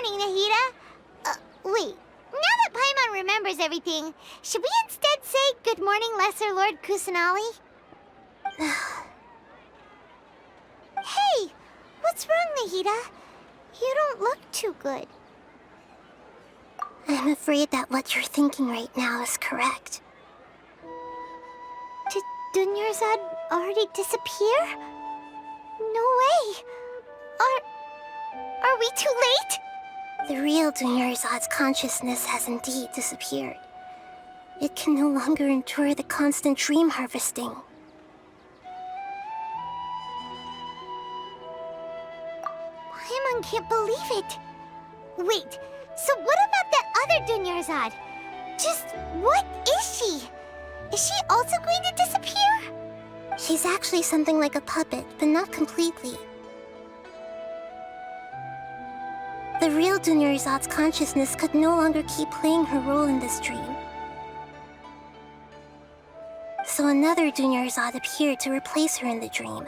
morning, Nahida. Wait. Now that Paimon remembers everything, should we instead say good morning, Lesser Lord Kusanali? Hey! What's wrong, Nahida? You don't look too good. I'm afraid that what you're thinking right now is correct. Did Dunyarzad already disappear? No way! Are we too late? The real Dunyarzad's consciousness has indeed disappeared. It can no longer endure the constant dream harvesting. Paimon can't believe it. Wait, so what about that other Dunyarzad? Just what is she? Is she also going to disappear? She's actually something like a puppet, but not completely. The real Dunyarzad's consciousness could no longer keep playing her role in this dream. So another Dunyarzad appeared to replace her in the dream.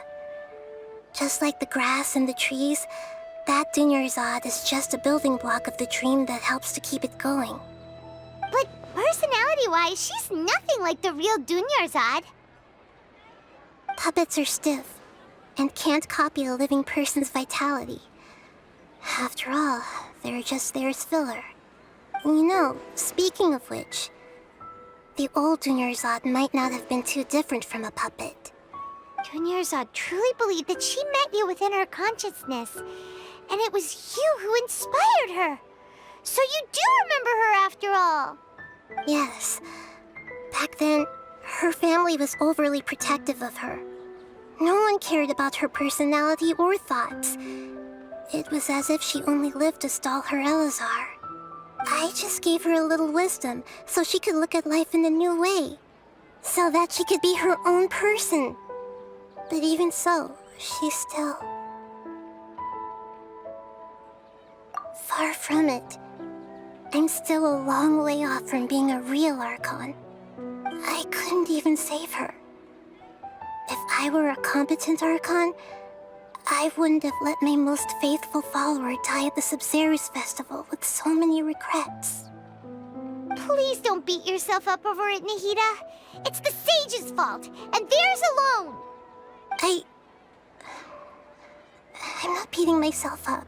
Just like the grass and the trees, that Dunyarzad is just a building block of the dream that helps to keep it going. But personality-wise, she's nothing like the real Dunyarzad. Puppets are stiff, and can't copy a living person's vitality. After all, they're just there as filler. And you know, speaking of which, the old Dunyarzad might not have been too different from a puppet. Dunyarzad truly believed that she met you within her consciousness, and it was you who inspired her. So you do remember her after all. Yes. Back then, her family was overly protective of her. No one cared about her personality or thoughts. It was as if she only lived to stall her Elazar. I just gave her a little wisdom so she could look at life in a new way. So that she could be her own person. But even so, she's still... far from it. I'm still a long way off from being a real Archon. I couldn't even save her. If I were a competent Archon, I wouldn't have let my most faithful follower die at the Sabzeruz festival with so many regrets. Please don't beat yourself up over it, Nahida. It's the sage's fault, and theirs alone. I'm not beating myself up.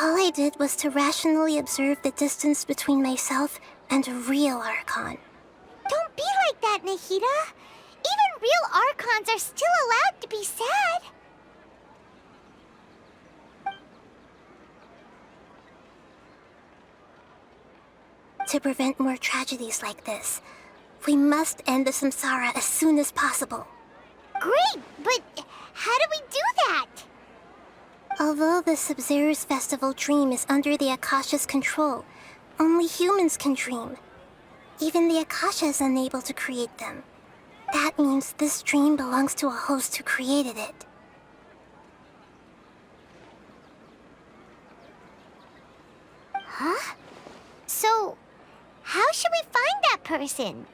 All I did was to rationally observe the distance between myself and a real Archon. Don't be like that, Nahida. Even real Archons are still allowed to be sad. To prevent more tragedies like this, we must end the samsara as soon as possible. Great, but how do we do that? Although the Sabzeruz festival dream is under the Akasha's control, only humans can dream. Even the Akasha is unable to create them. That means this dream belongs to a host who created it. Huh? So, how should we find that person?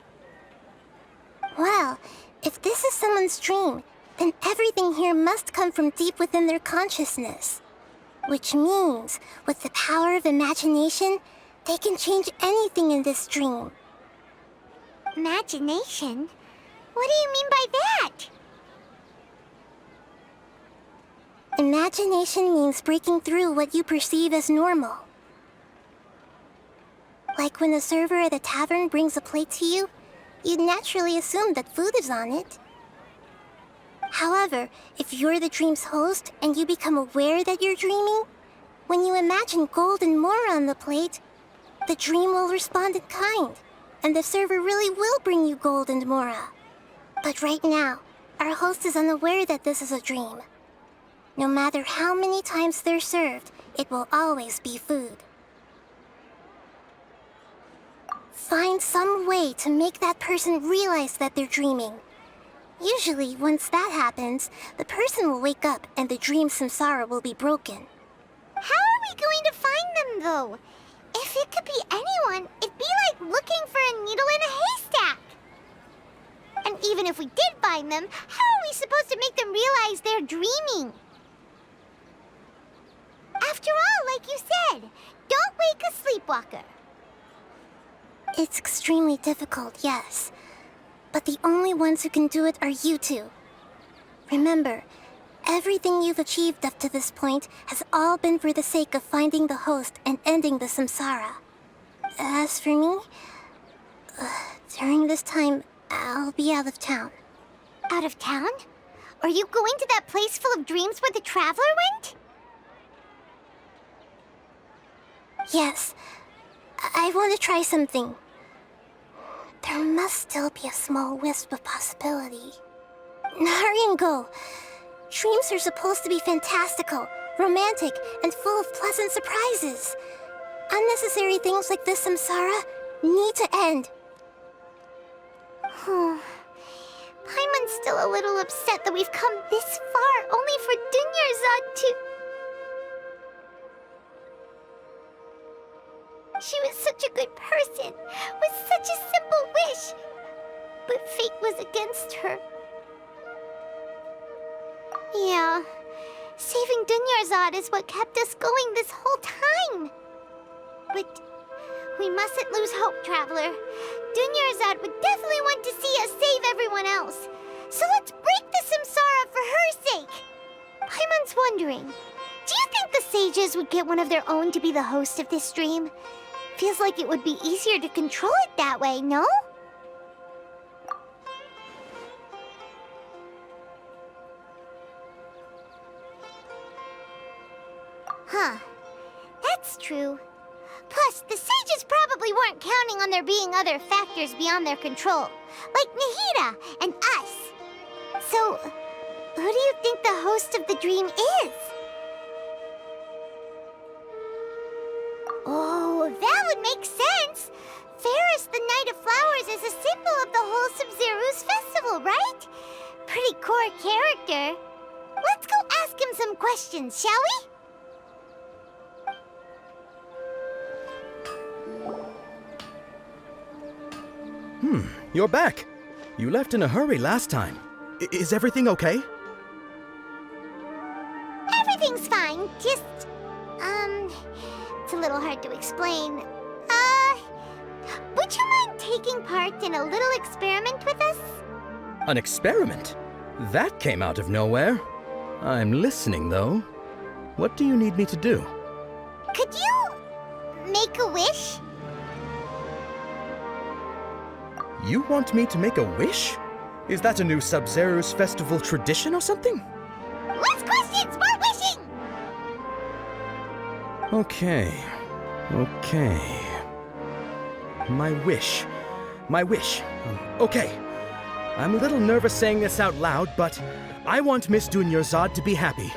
Well, if this is someone's dream, then everything here must come from deep within their consciousness. Which means, with the power of imagination, they can change anything in this dream. Imagination? What do you mean by that? Imagination means breaking through what you perceive as normal. Like when a server at a tavern brings a plate to you, you'd naturally assume that food is on it. However, if you're the dream's host and you become aware that you're dreaming, when you imagine gold and more on the plate, the dream will respond in kind, and the server really will bring you gold and mora. But right now, our host is unaware that this is a dream. No matter how many times they're served, it will always be food. Find some way to make that person realize that they're dreaming. Usually, once that happens, the person will wake up and the dream samsara will be broken. How are we going to find them, though? If it could be anyone, it'd be like looking for a needle in a haystack. And even if we did find them, how are we supposed to make them realize they're dreaming? After all, like you said, don't wake a sleepwalker. It's extremely difficult, yes. But the only ones who can do it are you two. Remember, everything you've achieved up to this point has all been for the sake of finding the host and ending the samsara. As for me, during this time, I'll be out of town. Out of town? Are you going to that place full of dreams where the traveler went? Yes. I want to try something. There must still be a small wisp of possibility. Hurry and go. Dreams are supposed to be fantastical, romantic, and full of pleasant surprises. Unnecessary things like this samsara need to end. Paimon's still a little upset that we've come this far only for Dunyarzad to... She was such a good person, with such a simple wish. But fate was against her. Yeah, saving Dunyarzad is what kept us going this whole time. But we mustn't lose hope, Traveler. Dunyarzad would definitely want to see us save everyone else. So let's break the samsara for her sake. Paimon's wondering, do you think the sages would get one of their own to be the host of this dream? Feels like it would be easier to control it that way, no? Huh. That's true. Plus, the sages probably weren't counting on there being other factors beyond their control, like Nahida and us. So, who do you think the host of the dream is? Oh, that would make sense. Ferris, the Knight of Flowers, is a symbol of the whole Sub-Zero's festival, right? Pretty core character. Let's go ask him some questions, shall we? You're back. You left in a hurry last time. Is everything okay? Everything's fine, just... it's a little hard to explain. Would you mind taking part in a little experiment with us? An experiment? That came out of nowhere. I'm listening, though. What do you need me to do? Could you make a wish? You want me to make a wish? Is that a new Sub-Zero's festival tradition or something? Less questions, more wishing! Okay. My wish. Okay. I'm a little nervous saying this out loud, but I want Miss Dunyarzad to be happy.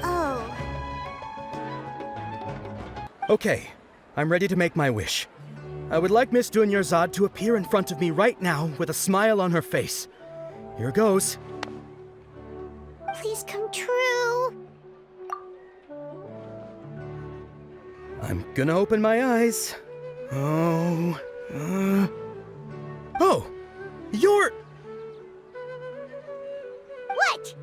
Oh. Okay, I'm ready to make my wish. I would like Miss Dunyarzad to appear in front of me right now with a smile on her face. Here goes. Please come true. I'm gonna open my eyes. Oh, you're... What?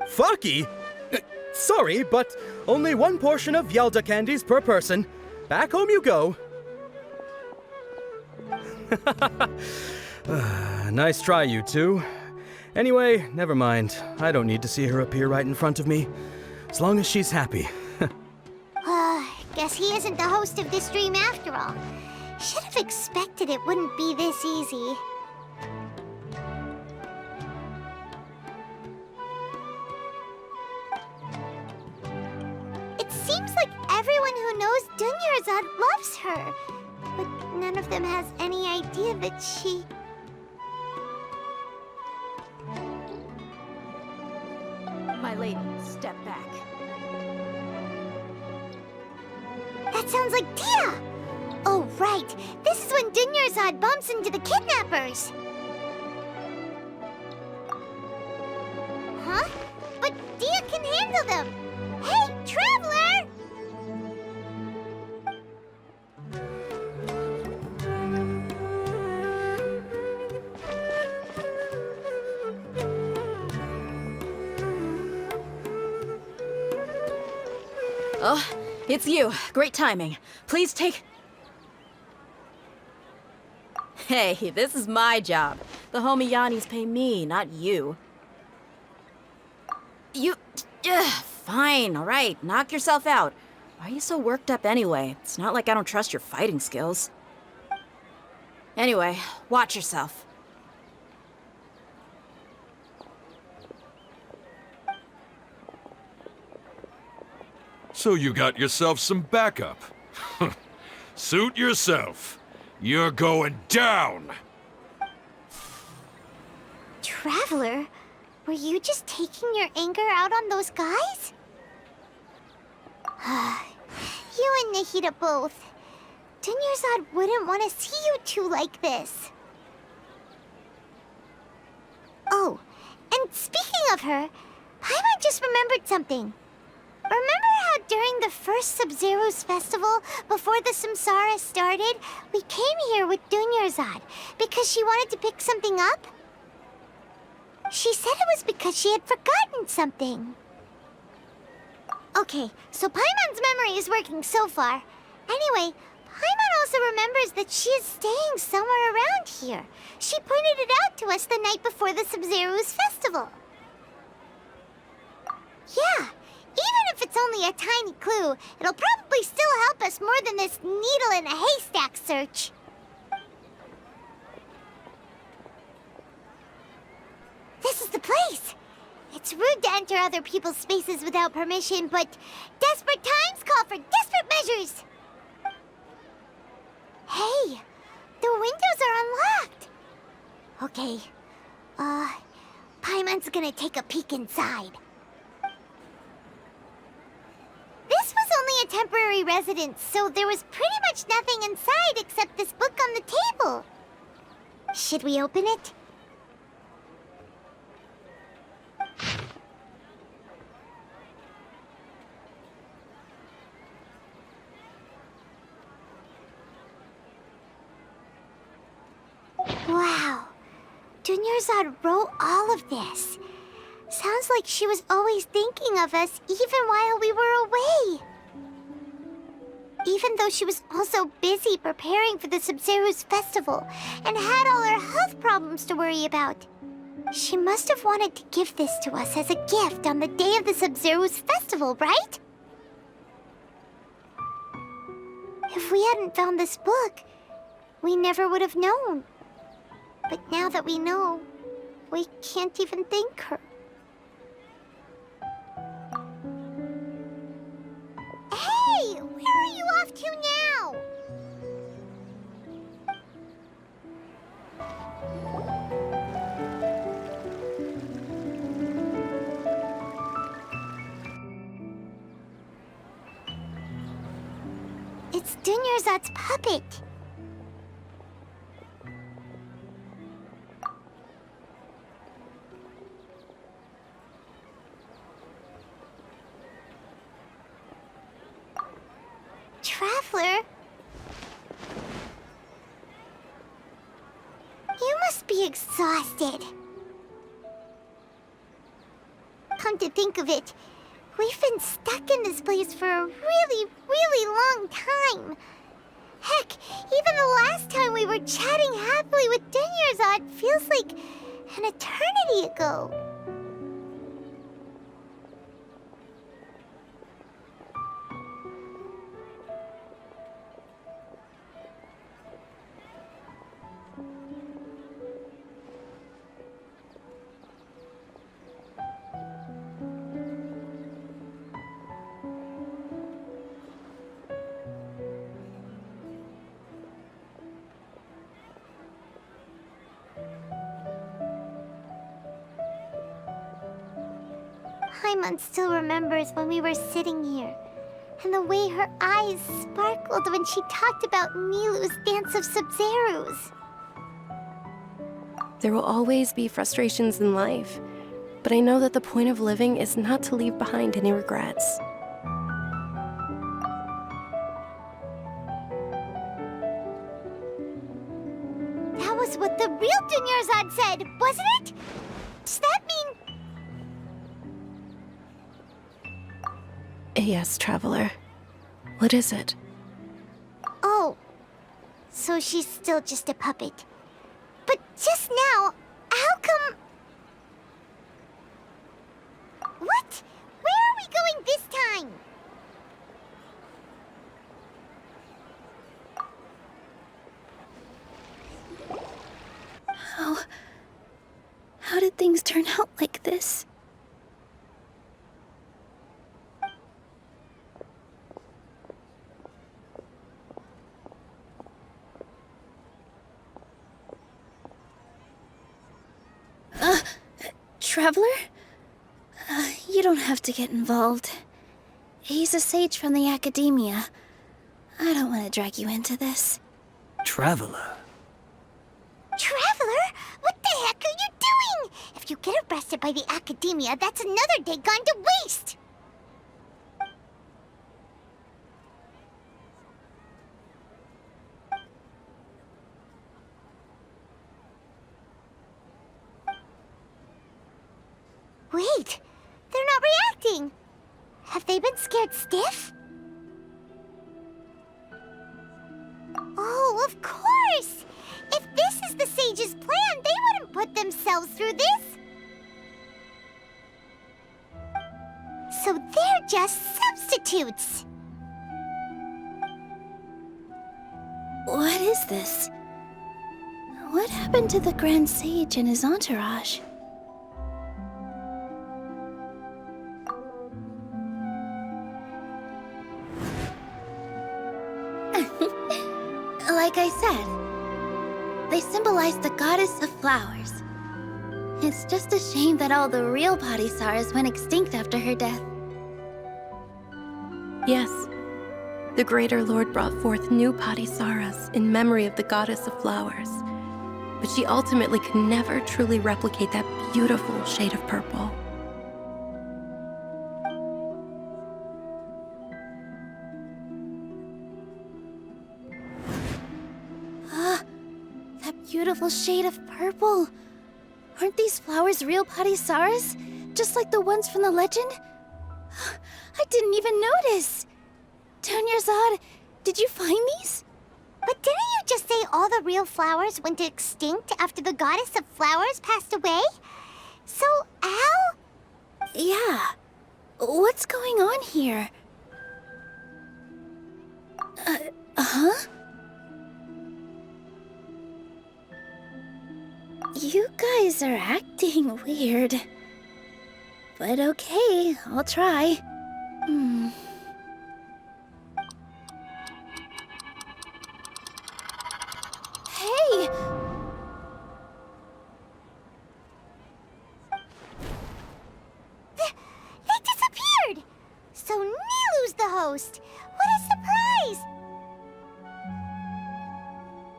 Fucky? Sorry, but only one portion of Yalda candies per person. Back home you go. Nice try, you two. Anyway, never mind. I don't need to see her appear right in front of me. As long as she's happy. Guess he isn't the host of this dream after all. Should have expected it wouldn't be this easy. It seems like everyone who knows Dunyarzad loves her, but none of them has any idea that she... My lady, step back. That sounds like Dia! Oh, right. This is when Dunyarzad bumps into the kidnappers. Huh? But Dia can handle them. Hey, Traveler! Oh, it's you. Great timing. Please take... Hey, this is my job. The homie Yannis pay me, not you. You... fine, all right. Knock yourself out. Why are you so worked up anyway? It's not like I don't trust your fighting skills. Anyway, watch yourself. So you got yourself some backup. Suit yourself. You're going down! Traveler, were you just taking your anger out on those guys? You and Nahida both. Dunyarzad wouldn't want to see you two like this. Oh, and speaking of her, Paimon just remembered something. Remember how during the first Sub-Zero's festival, before the samsara started, we came here with Dunyarzad because she wanted to pick something up? She said it was because she had forgotten something. Okay, so Paimon's memory is working so far. Anyway, Paimon also remembers that she is staying somewhere around here. She pointed it out to us the night before the Sub-Zero's festival. Yeah. Even if it's only a tiny clue, it'll probably still help us more than this needle in a haystack search. This is the place! It's rude to enter other people's spaces without permission, but desperate times call for desperate measures! Hey! The windows are unlocked! Okay, Paimon's gonna take a peek inside. This was only a temporary residence, so there was pretty much nothing inside except this book on the table. Should we open it? Wow. Dunyarzad wrote all of this. Sounds like she was always thinking of us even while we were away. Even though she was also busy preparing for the Sub-Zero's festival and had all her health problems to worry about. She must have wanted to give this to us as a gift on the day of the Sub-Zero's festival, right? If we hadn't found this book, we never would have known. But now that we know, we can't even thank her. Hey! Where are you off to now? It's Dunyarzad's puppet. Traveler? You must be exhausted. Come to think of it, we've been stuck in this place for a really, really long time. Heck, even the last time we were chatting happily with Dunyarzad feels like an eternity ago. Paimon still remembers when we were sitting here, and the way her eyes sparkled when she talked about Nilou's dance of Sub-Zeros. There will always be frustrations in life, but I know that the point of living is not to leave behind any regrets. That was what the real Dunyarzad said, wasn't it? Does that mean... Yes, Traveler. What is it? Oh, so she's still just a puppet. But just now, how come... What? Where are we going this time? How did things turn out like this? Traveler? You don't have to get involved. He's a sage from the academia. I don't want to drag you into this. Traveler? Traveler? What the heck are you doing? If you get arrested by the academia, that's another day gone to waste! Wait, they're not reacting. Have they been scared stiff? Oh, of course! If this is the sage's plan, they wouldn't put themselves through this. So they're just substitutes. What is this? What happened to the Grand Sage and his entourage? Like I said, they symbolize the goddess of flowers. It's just a shame that all the real Padisaras went extinct after her death. Yes. The Greater Lord brought forth new Padisaras in memory of the goddess of flowers. But she ultimately could never truly replicate that beautiful shade of purple. Beautiful shade of purple. Aren't these flowers real Padisaras? Just like the ones from the legend? I didn't even notice. Dunyarzad, did you find these? But didn't you just say all the real flowers went extinct after the goddess of flowers passed away? So, how? Yeah. What's going on here? Huh? You guys are acting weird. But okay, I'll try. Hey! They disappeared! So Nilu's the host! What a surprise!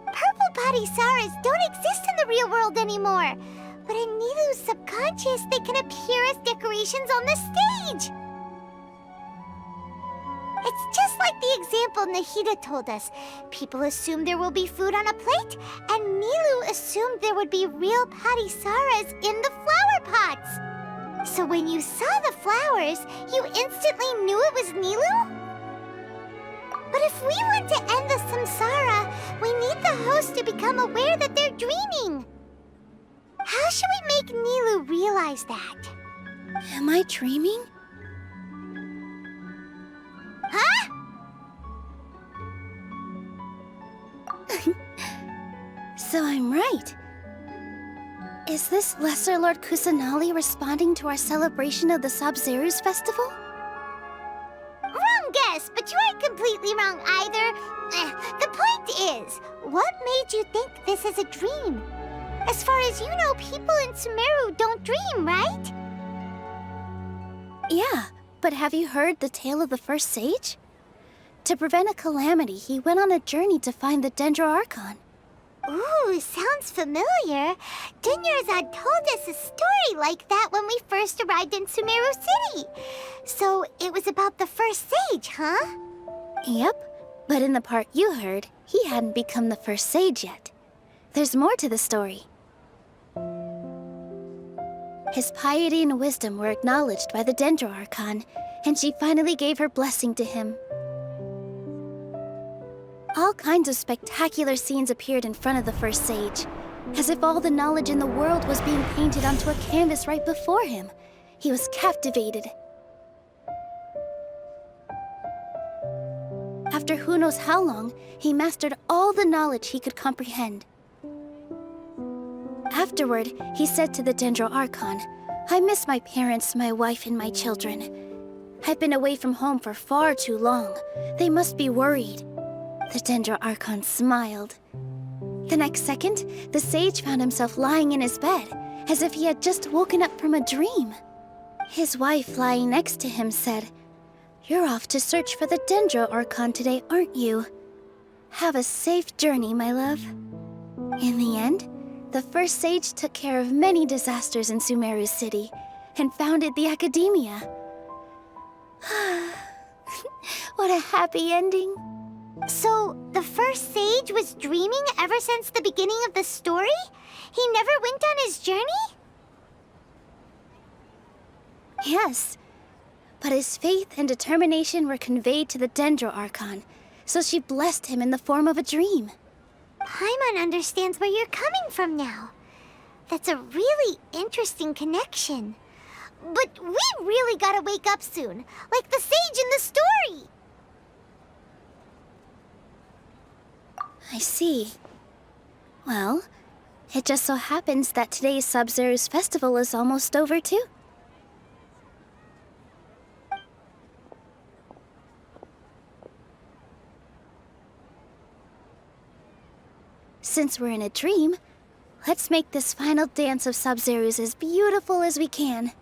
Purple Padisaras don't exist in the real world anymore. But in Nilu's subconscious, they can appear as decorations on the stage. It's just like the example Nahida told us. People assume there will be food on a plate, and Nilu assumed there would be real Padisaras in the flower pots. So when you saw the flowers, you instantly knew it was Nilu? But if we want to end the samsara, we need the host to become aware that they're dreaming. How should we make Nilu realize that? Am I dreaming? Huh? So I'm right. Is this Lesser Lord Kusanali responding to our celebration of the Sabzeruz festival? Wrong guess, but you aren't completely wrong either. The point is, what made you think this is a dream? As far as you know, people in Sumeru don't dream, right? Yeah, but have you heard the tale of the first sage? To prevent a calamity, he went on a journey to find the Dendroarchon. Ooh, sounds familiar. Dunyarzad told us a story like that when we first arrived in Sumeru City. So it was about the first sage, huh? Yep, but in the part you heard, he hadn't become the first sage yet. There's more to the story. His piety and wisdom were acknowledged by the Dendroarchon, and she finally gave her blessing to him. All kinds of spectacular scenes appeared in front of the first sage, as if all the knowledge in the world was being painted onto a canvas right before him. He was captivated. After who knows how long, he mastered all the knowledge he could comprehend. Afterward, he said to the Dendro Archon, "I miss my parents, my wife, and my children. I've been away from home for far too long. They must be worried." The Dendro Archon smiled. The next second, the sage found himself lying in his bed, as if he had just woken up from a dream. His wife, lying next to him, said, "You're off to search for the Dendro Archon today, aren't you? Have a safe journey, my love." In the end, the first sage took care of many disasters in Sumeru City and founded the Academia. What a happy ending. So, the first sage was dreaming ever since the beginning of the story? He never went on his journey? Yes, but his faith and determination were conveyed to the Dendro Archon, so she blessed him in the form of a dream. Paimon understands where you're coming from now. That's a really interesting connection. But we really gotta wake up soon, like the sage in the story. I see. Well, it just so happens that today's Sub-Zero's festival is almost over too. Since we're in a dream, let's make this final dance of Sub-Zero's as beautiful as we can.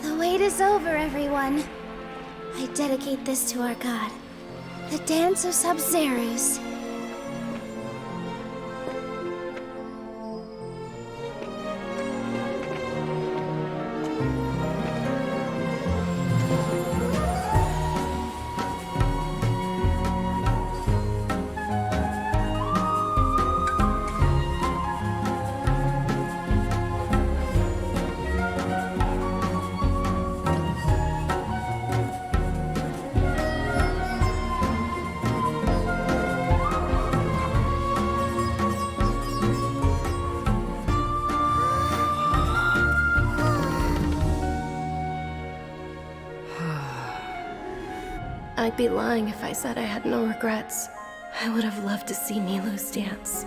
The wait is over, everyone. I dedicate this to our god, the dance of Sub-Zero's. I'd be lying if I said I had no regrets. I would have loved to see Nilou's dance.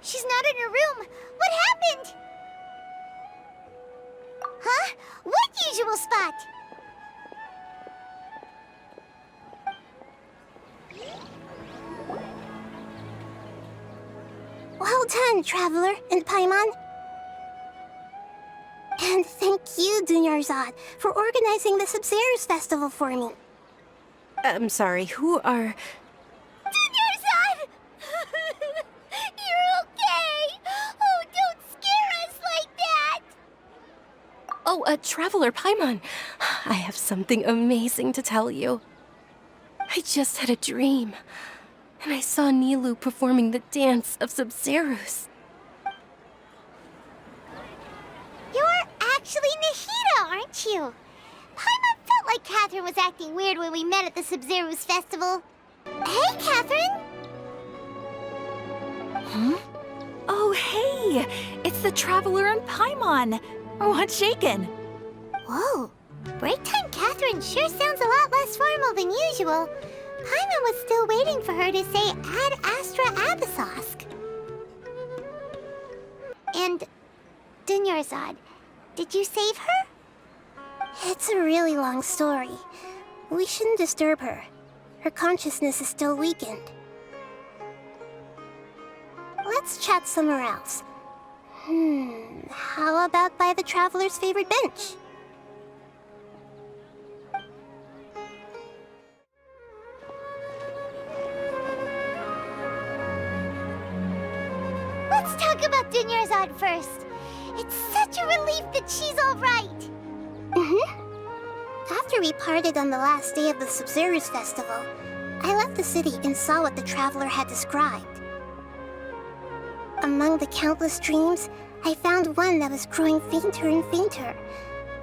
She's not in her room. What happened? Huh? What usual spot? Well done, Traveler and Paimon. And thank you, Dunyarzad, for organizing the Sub-Zero's festival for me. I'm sorry, who are... Dunyarzad! You're okay! Oh, don't scare us like that! Oh, Traveler Paimon. I have something amazing to tell you. I just had a dream, and I saw Nilou performing the dance of Sub-Zero's. actually Nahida, aren't you? Paimon felt like Catherine was acting weird when we met at the Sub-Zero's festival. Hey, Catherine! Oh, hey! It's the Traveler and Paimon! What's shaken? Whoa, break time Catherine sure sounds a lot less formal than usual. Paimon was still waiting for her to say Ad Astra Abyssosque. And Dunyarzad, did you save her? It's a really long story. We shouldn't disturb her. Her consciousness is still weakened. Let's chat somewhere else. How about by the Traveler's favorite bench? Let's talk about Dunyarzad first. It's such a relief that she's all right. After we parted on the last day of the Sub-Zero's festival, I left the city and saw what the Traveler had described. Among the countless dreams, I found one that was growing fainter and fainter.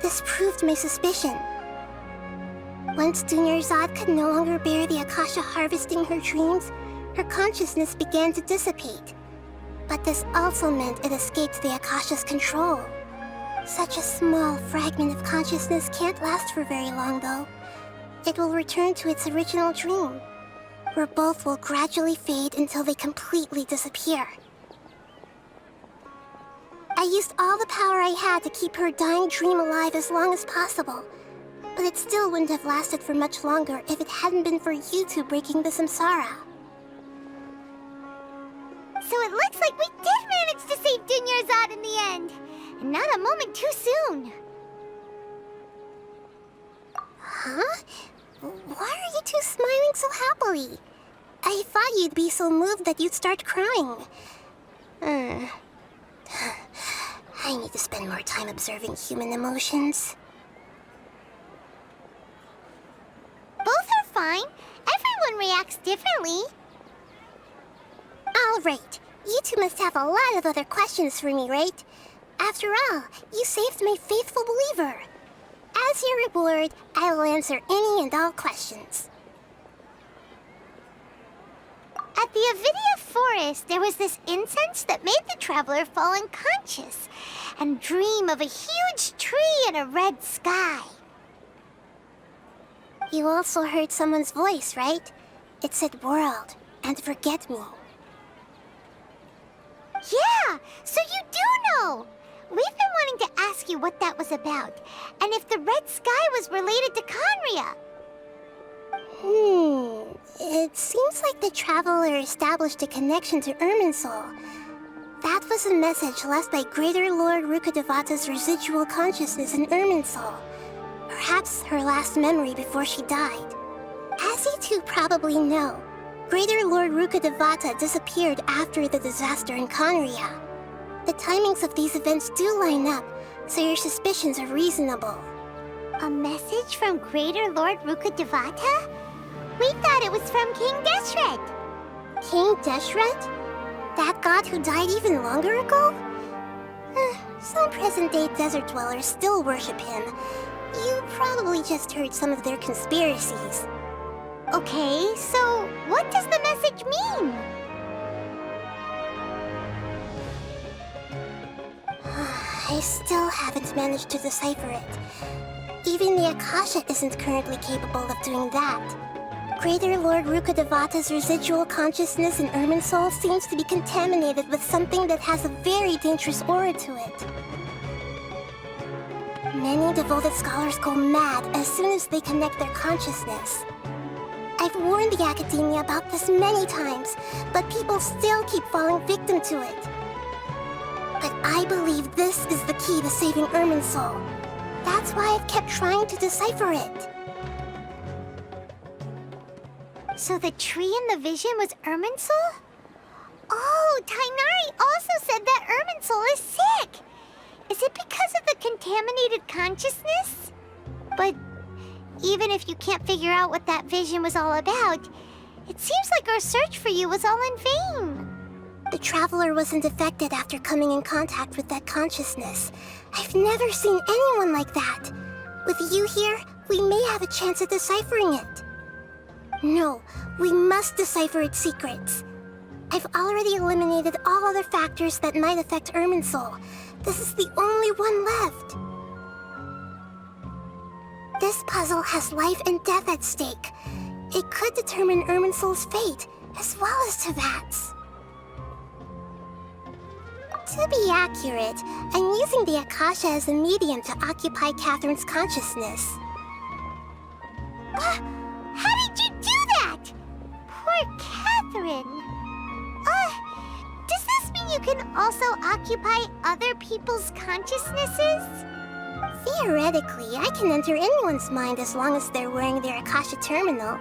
This proved my suspicion. Once Dunyarzad could no longer bear the Akasha harvesting her dreams, her consciousness began to dissipate. But this also meant it escaped the Akasha's control. Such a small fragment of consciousness can't last for very long, though. It will return to its original dream, where both will gradually fade until they completely disappear. I used all the power I had to keep her dying dream alive as long as possible, but it still wouldn't have lasted for much longer if it hadn't been for you two breaking the samsara. So it looks like we did manage to save Dunyarzad in the end. And not a moment too soon. Huh? Why are you two smiling so happily? I thought you'd be so moved that you'd start crying. I need to spend more time observing human emotions. Both are fine. Everyone reacts differently. All right. You two must have a lot of other questions for me, right? After all, you saved my faithful believer. As your reward, I will answer any and all questions. At the Avidia forest, there was this incense that made the Traveler fall unconscious and dream of a huge tree and a red sky. You also heard someone's voice, right? It said world and forget me. Yeah, so you do know! We've been wanting to ask you what that was about, and if the red sky was related to Conria. It seems like the Traveler established a connection to Irminsul. That was a message left by Greater Lord Rukkhadevata's residual consciousness in Irminsul. Perhaps her last memory before she died. As you two probably know, Greater Lord Rukkhadevata disappeared after the disaster in Conria. The timings of these events do line up, so your suspicions are reasonable. A message from Greater Lord Rukkhadevata? We thought it was from King Deshret. King Deshret? That god who died even longer ago? Some present-day desert dwellers still worship him. You probably just heard some of their conspiracies. Okay, so what does the message mean? I still haven't managed to decipher it. Even the Akasha isn't currently capable of doing that. Greater Lord Rukkhadevata's residual consciousness in Irminsul seems to be contaminated with something that has a very dangerous aura to it. Many devoted scholars go mad as soon as they connect their consciousness. I've warned the academia about this many times, but people still keep falling victim to it. But I believe this is the key to saving Irminsul. That's why I've kept trying to decipher it. So the tree in the vision was Irminsul? Oh, Tainari also said that Irminsul is sick! Is it because of the contaminated consciousness? But even if you can't figure out what that vision was all about, it seems like our search for you was all in vain. The traveler wasn't affected after coming in contact with that consciousness. I've never seen anyone like that. With you here, we may have a chance at deciphering it. No, we must decipher its secrets. I've already eliminated all other factors that might affect Irminsul. This is the only one left. This puzzle has life and death at stake. It could determine Irminsul's fate, as well as Tevat's. To be accurate, I'm using the Akasha as a medium to occupy Catherine's consciousness. How did you do that? Poor Catherine. Does this mean you can also occupy other people's consciousnesses? Theoretically, I can enter anyone's mind as long as they're wearing their Akasha terminal.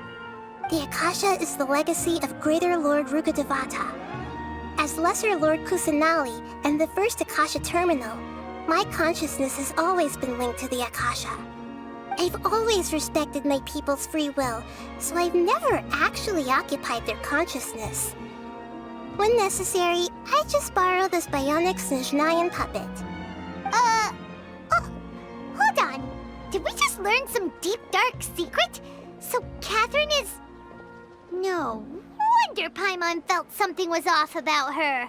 The Akasha is the legacy of Greater Lord Rukkhadevata. As Lesser Lord Kusanali and the first Akasha terminal, my consciousness has always been linked to the Akasha. I've always respected my people's free will, so I've never actually occupied their consciousness. When necessary, I just borrow this bionic Snezhnayan puppet. Hold on. Did we just learn some deep, dark secret? So Catherine is... No wonder Paimon felt something was off about her.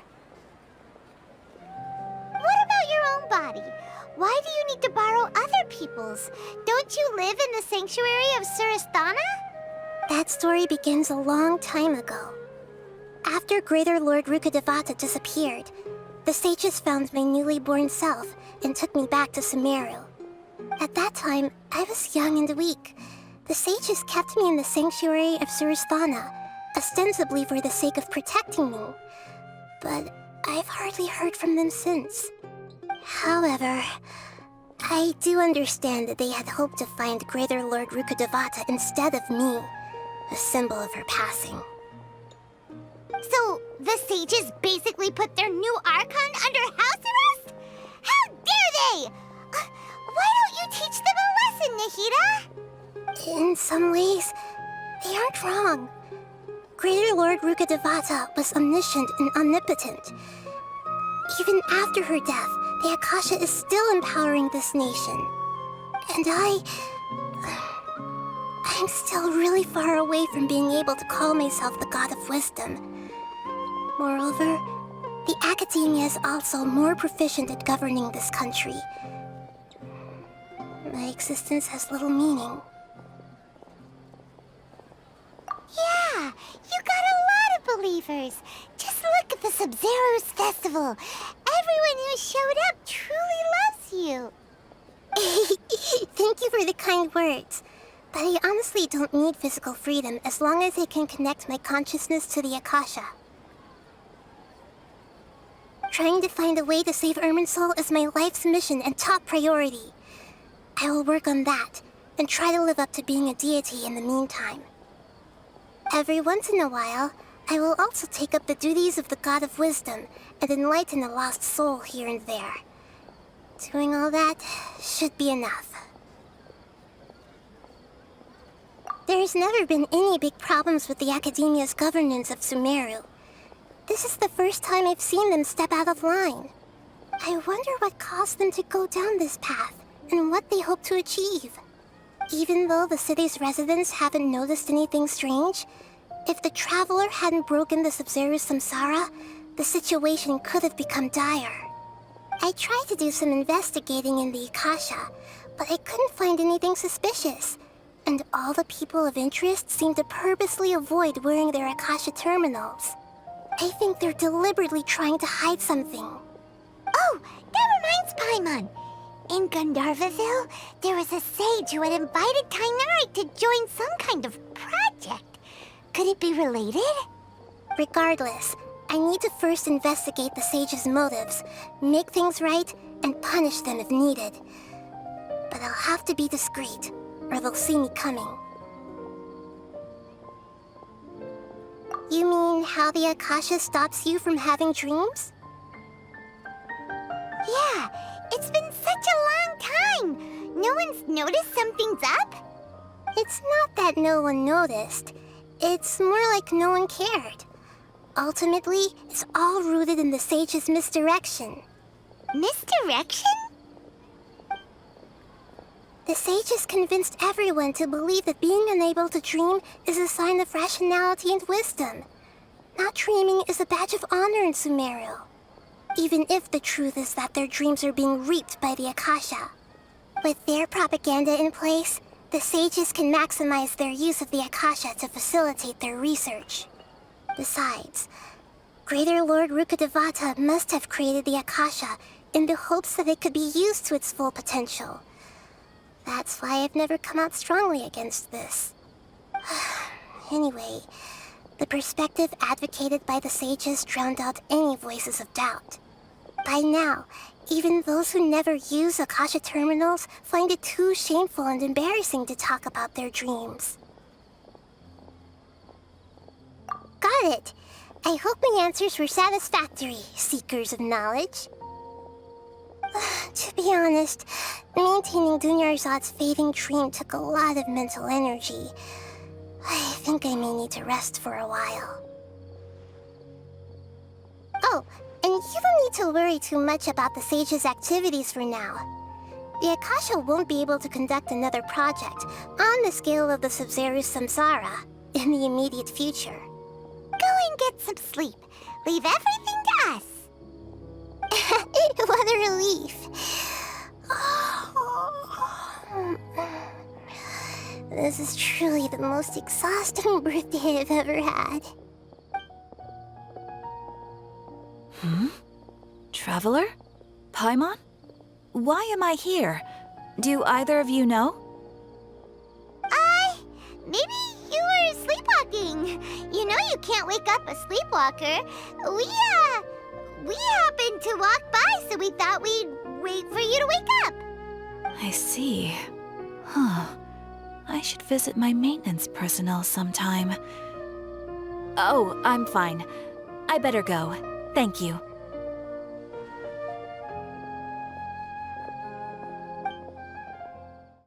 What about your own body? Why do you need to borrow other people's? Don't you live in the sanctuary of Surasthana? That story begins a long time ago. After Greater Lord Rukkhadevata disappeared, the sages found my newly born self and took me back to Sumeru. At that time, I was young and weak. The sages kept me in the sanctuary of Surasthana, ostensibly for the sake of protecting me. But I've hardly heard from them since. However, I do understand that they had hoped to find Greater Lord Rukkhadevata instead of me, a symbol of her passing. So, the sages basically put their new Archon under house arrest? How dare they! Why don't you teach them a lesson, Nahida? In some ways, they aren't wrong. Greater Lord Rukkhadevata was omniscient and omnipotent. Even after her death, the Akasha is still empowering this nation. And I'm still really far away from being able to call myself the God of Wisdom. Moreover, the Academia is also more proficient at governing this country. My existence has little meaning. Yeah, you got a lot of believers. Just look at the Sub-Zero's festival. Everyone who showed up truly loves you. Thank you for the kind words. But I honestly don't need physical freedom as long as I can connect my consciousness to the Akasha. Trying to find a way to save Irminsul is my life's mission and top priority. I will work on that, and try to live up to being a deity in the meantime. Every once in a while, I will also take up the duties of the God of Wisdom and enlighten a lost soul here and there. Doing all that should be enough. There's never been any big problems with the Academia's governance of Sumeru. This is the first time I've seen them step out of line. I wonder what caused them to go down this path, and what they hope to achieve. Even though the city's residents haven't noticed anything strange, if the traveler hadn't broken the Sub-Zero's samsara, the situation could have become dire. I tried to do some investigating in the Akasha, but I couldn't find anything suspicious. And all the people of interest seem to purposely avoid wearing their Akasha terminals. I think they're deliberately trying to hide something. Oh, that reminds Paimon. In Gandharvaville, there was a sage who had invited Tainari to join some kind of project. Could it be related? Regardless, I need to first investigate the sage's motives, make things right, and punish them if needed. But I'll have to be discreet, or they'll see me coming. You mean how the Akasha stops you from having dreams? Yeah, it's been such a long time. No one's noticed something's up? It's not that no one noticed. It's more like no one cared. Ultimately, it's all rooted in the sage's misdirection. Misdirection? The sages convinced everyone to believe that being unable to dream is a sign of rationality and wisdom. Not dreaming is a badge of honor in Sumeru. Even if the truth is that their dreams are being reaped by the Akasha. With their propaganda in place, the sages can maximize their use of the Akasha to facilitate their research. Besides, Greater Lord Rukkhadevata must have created the Akasha in the hopes that it could be used to its full potential. That's why I've never come out strongly against this. Anyway, the perspective advocated by the sages drowned out any voices of doubt. By now, even those who never use Akasha terminals find it too shameful and embarrassing to talk about their dreams. Got it! I hope my answers were satisfactory, seekers of knowledge. To be honest, maintaining Dunyarzad's fading dream took a lot of mental energy. I think I may need to rest for a while. Oh, and you don't need to worry too much about the sage's activities for now. The Akasha won't be able to conduct another project on the scale of the Sub-Zero's samsara in the immediate future. Go and get some sleep. Leave everything to us. What a relief. This is truly the most exhausting birthday I've ever had. Traveler? Paimon? Why am I here? Do either of you know? Maybe you were sleepwalking. You know you can't wake up a sleepwalker. We happened to walk by, so we thought we'd wait for you to wake up. I see. I should visit my maintenance personnel sometime. Oh, I'm fine. I better go. Thank you.